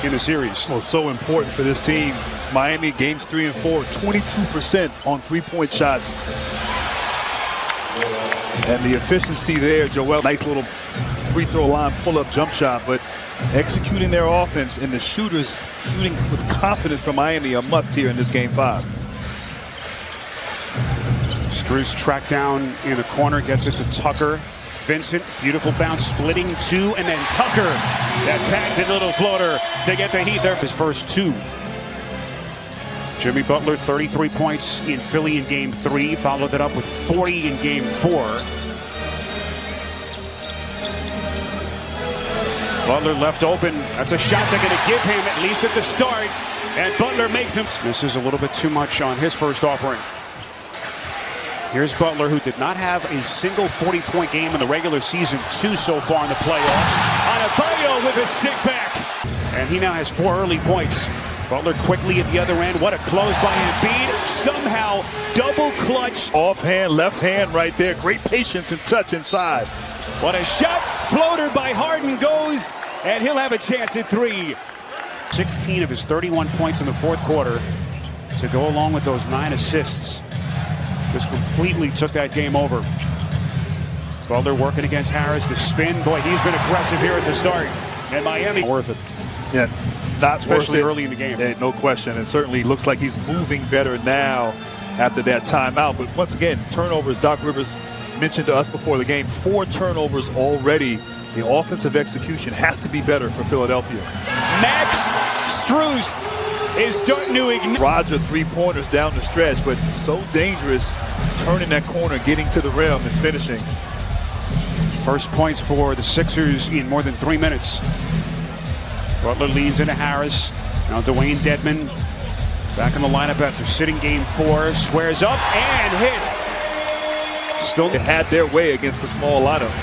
in the series. Well, so important for this team. Miami, games 3 and 4, 22% on three-point shots. And the efficiency there, Joel, nice little free throw line pull-up jump shot, but executing their offense and the shooters shooting with confidence for Miami a must here in this game 5. Strus tracked down in the corner, gets it to Tucker. Vincent, beautiful bounce, splitting 2, and then Tucker, that patented little floater to get the Heat there for his first 2. Jimmy Butler, 33 points in Philly in game 3, followed it up with 40 in game 4. Butler left open. That's a shot they're going to give him, at least at the start. And Butler makes him. This is a little bit too much on his first offering. Here's Butler, who did not have a single 40-point game in the regular season, 2 so far in the playoffs. Adebayo with a stick back. And he now has 4 early points. Butler quickly at the other end. What a close by Embiid. Somehow double clutch. Offhand, left hand right there. Great patience and touch inside. What a shot. Floater by Harden goes, and he'll have a chance at 3. 16 of his 31 points in the fourth quarter to go along with those 9 assists. Just completely took that game over. Butler working against Harris. The spin. Boy, he's been aggressive here at the start. And Miami. Worth it. Yeah, not especially worth it. Early in the game. Yeah, no question. And certainly looks like he's moving better now after that timeout. But once again, turnovers. Doc Rivers mentioned to us before the game, 4 turnovers already. The offensive execution has to be better for Philadelphia. Max Strus is starting to ignite. Roger 3-pointers down the stretch, but so dangerous turning that corner, getting to the rim and finishing. First points for the Sixers in more than 3 minutes. Butler leads into Harris. Now Dwayne Dedmon back in the lineup after sitting game 4. Squares up and hits. Still had their way against the small lineup.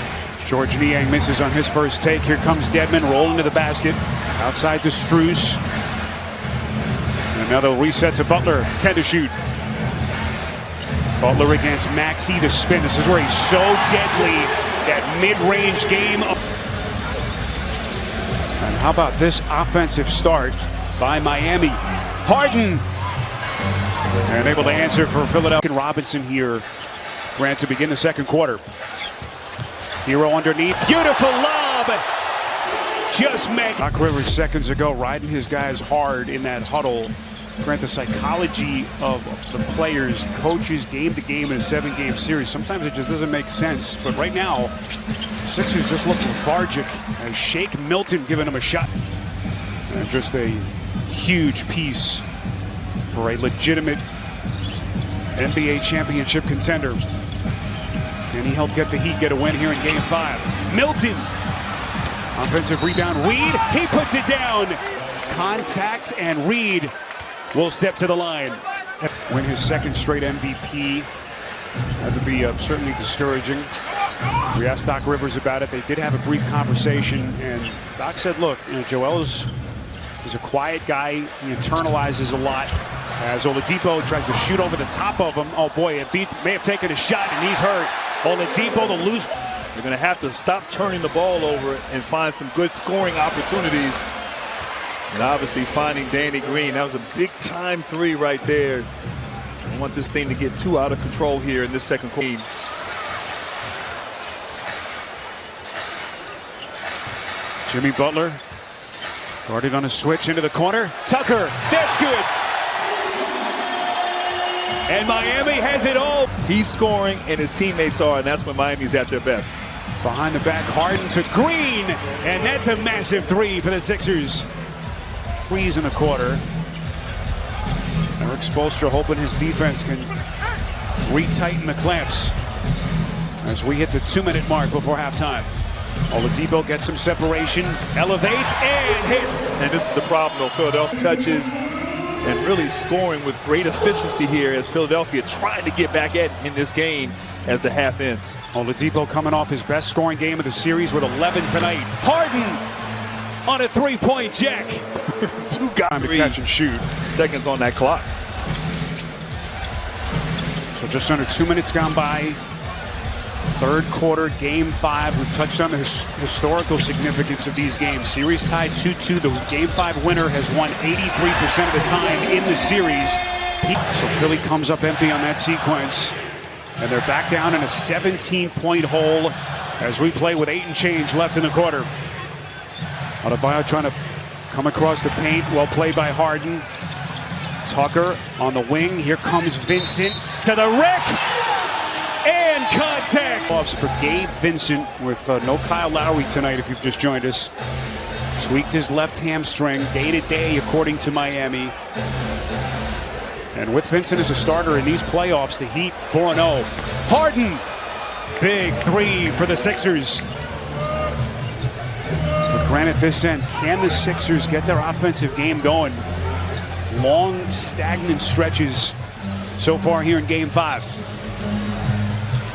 George Niang misses on his first take. Here comes Dedmon rolling to the basket. Outside to Strus. And now they'll reset to Butler. 10 to shoot. Butler against Maxey, the spin. This is where he's so deadly. That mid-range game. And how about this offensive start by Miami? Harden. And able to answer for Philadelphia. Robinson here. Grant to begin the second quarter. Hero underneath. Beautiful lob. Just met. Doc Rivers seconds ago riding his guys hard in that huddle. Grant, the psychology of the players, coaches, game to game in a 7-game series. Sometimes it just doesn't make sense. But right now, Sixers just look lethargic. And Shake Milton giving him a shot. And just a huge piece for a legitimate NBA championship contender. Can he help get the Heat get a win here in game 5? Milton. Offensive rebound. Reed. He puts it down. Contact, and Reed will step to the line. Win his second straight MVP. Had to be certainly discouraging. We asked Doc Rivers about it. They did have a brief conversation, and Doc said, look, you know, Joel is a quiet guy. He internalizes a lot. As Oladipo tries to shoot over the top of him. Oh boy, Embiid may have taken a shot, and he's hurt. Oladipo, the loose. They're going to have to stop turning the ball over and find some good scoring opportunities. And obviously finding Danny Green. That was a big-time 3 right there. I want this thing to get too out of control here in this second quarter. Jimmy Butler guarded on a switch into the corner. Tucker, that's good. And Miami has it all. He's scoring and his teammates are, and that's when Miami's at their best. Behind the back, Harden to Green, and that's a massive 3 for the Sixers. Squeeze in the quarter. Eric Spoelstra hoping his defense can retighten the clamps as we hit the 2-minute mark before halftime. Oladipo gets some separation, elevates, and hits. And this is the problem, though. Philadelphia touches and really scoring with great efficiency here as Philadelphia trying to get back at in this game as the half ends. Oladipo coming off his best scoring game of the series with 11 tonight. Harden on a 3-point jack. 2 guys time to catch and shoot. Seconds on that clock. So just under 2 minutes gone by. Third quarter, game 5. We've touched on the historical significance of these games. Series tied 2-2. The game 5 winner has won 83% of the time in the series. So Philly comes up empty on that sequence. And they're back down in a 17-point hole as we play with 8 and change left in the quarter. Adebayo trying to come across the paint. Well played by Harden. Tucker on the wing. Here comes Vincent to the wreck. And contact. Offs for Gabe Vincent with no Kyle Lowry tonight if you've just joined us. Tweaked his left hamstring day to day according to Miami. And with Vincent as a starter in these playoffs, the Heat 4-0. Harden, big 3 for the Sixers. But granted, this end, can the Sixers get their offensive game going? Long, stagnant stretches so far here in game 5.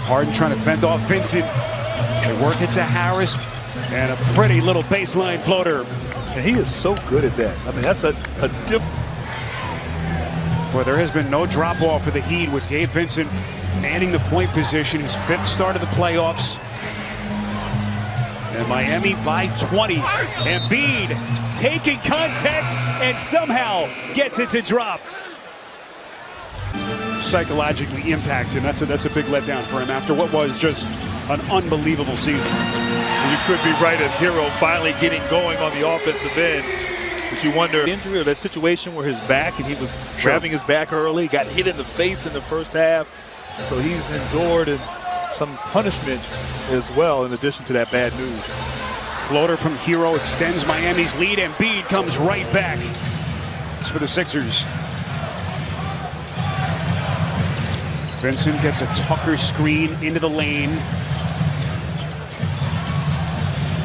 Harden trying to fend off Vincent. They work it to Harris. And a pretty little baseline floater. And he is so good at that. I mean, that's a different. Boy, there has been no drop-off for the Heat with Gabe Vincent manning the point position, his 5th start of the playoffs. And Miami by 20. Embiid taking contact and somehow gets it to drop. Psychologically impacted. That's a big letdown for him after what was just an unbelievable season. You could be right as Hero finally getting going on the offensive end. But you wonder, injury or that situation where his back, and he was grabbing his back early, got hit in the face in the first half. So he's endured some punishment as well in addition to that bad news. Floater from Hero extends Miami's lead. Embiid comes right back. It's for the Sixers. Vincent gets a Tucker screen into the lane.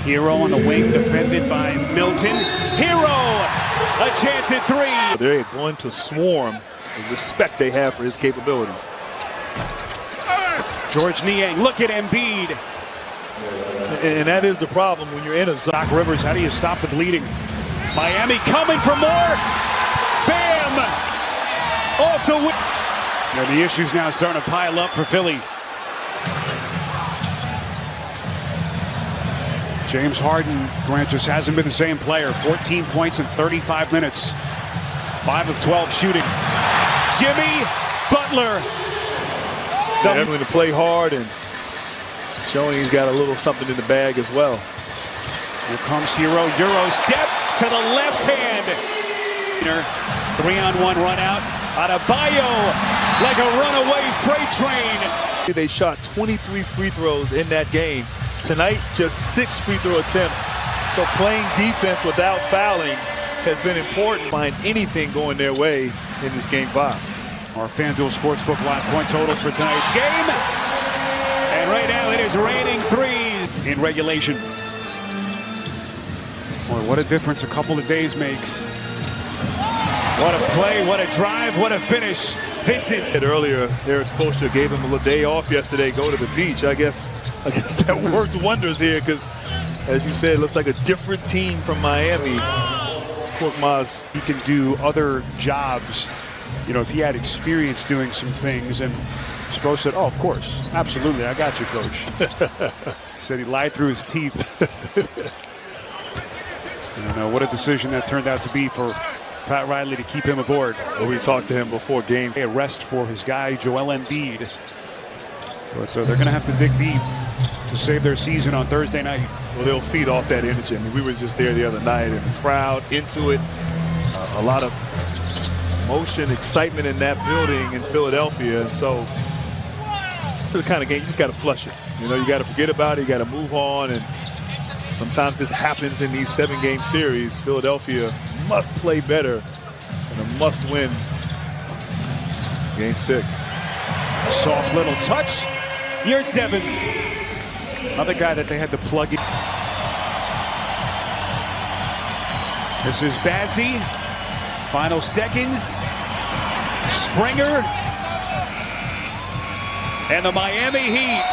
Hero on the wing, defended by Milton. Hero, a chance at 3. They're going to swarm the respect they have for his capabilities. George Niang, look at Embiid. And that is the problem when you're in a zone. Doc Rivers, how do you stop the bleeding? Miami coming for more. Bam! Off the wing. And the issues now starting to pile up for Philly. James Harden, Grant, just hasn't been the same player. 14 points in 35 minutes. 5 of 12 shooting. Jimmy Butler. Having to play hard and showing he's got a little something in the bag as well. Here comes Hero. Euro step to the left hand. 3-on-1 run out. Adebayo like a runaway freight train. They shot 23 free throws in that game. Tonight, just 6 free throw attempts. So playing defense without fouling has been important. Find anything going their way in this game 5. Our FanDuel Sportsbook live point totals for tonight's game. And right now it is raining 3s in regulation. Boy, what a difference a couple of days makes. What a play, what a drive, what a finish. Vincent. Earlier, their exposure gave him a day off yesterday, go to the beach. I guess that worked wonders here because, as you said, it looks like a different team from Miami. Korkmaz. He can do other jobs. You know, if he had experience doing some things, and Spo said, oh, of course, absolutely, I got you, coach. Said he lied through his teeth. And what a decision that turned out to be for Pat Riley to keep him aboard. Well, we talked to him before game. A rest for his guy, Joel Embiid. But they're going to have to dig deep to save their season on Thursday night. Well, they'll feed off that energy. I mean, we were just there the other night, and the crowd into it. A lot of motion, excitement in that building in Philadelphia. And so, it's the kind of game you just got to flush it. You know, you got to forget about it. You got to move on. And sometimes this happens in these 7-game series. Philadelphia must play better and a must-win game 6. Soft little touch. Here at 7. Another guy that they had to plug in. This is Bazzi. Final seconds. Springer. And the Miami Heat